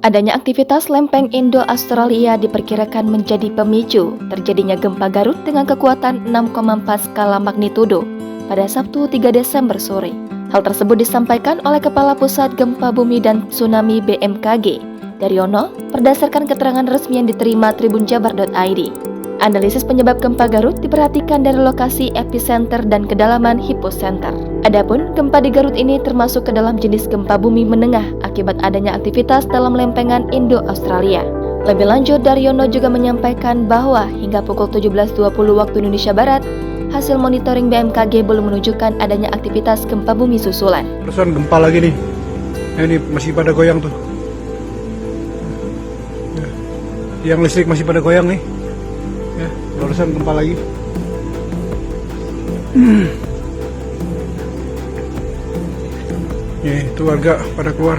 Adanya aktivitas lempeng Indo-Australia diperkirakan menjadi pemicu terjadinya gempa Garut dengan kekuatan 6,4 skala magnitudo pada Sabtu 3 Desember sore. Hal tersebut disampaikan oleh Kepala Pusat Gempa Bumi dan Tsunami BMKG, Daryono, berdasarkan keterangan resmi yang diterima tribunjabar.id. Analisis penyebab gempa Garut diperhatikan dari lokasi epicenter dan kedalaman hypocenter. Adapun gempa di Garut ini termasuk ke dalam jenis gempa bumi menengah akibat adanya aktivitas dalam lempengan Indo-Australia. Lebih lanjut, Daryono juga menyampaikan bahwa hingga pukul 17.20 waktu Indonesia Barat, hasil monitoring BMKG belum menunjukkan adanya aktivitas gempa bumi susulan. Terusan gempa lagi nih. Nah, ini masih pada goyang tuh. Yang listrik masih pada goyang nih. Ya, barusan gempa lagi. Nih, itu warga pada keluar.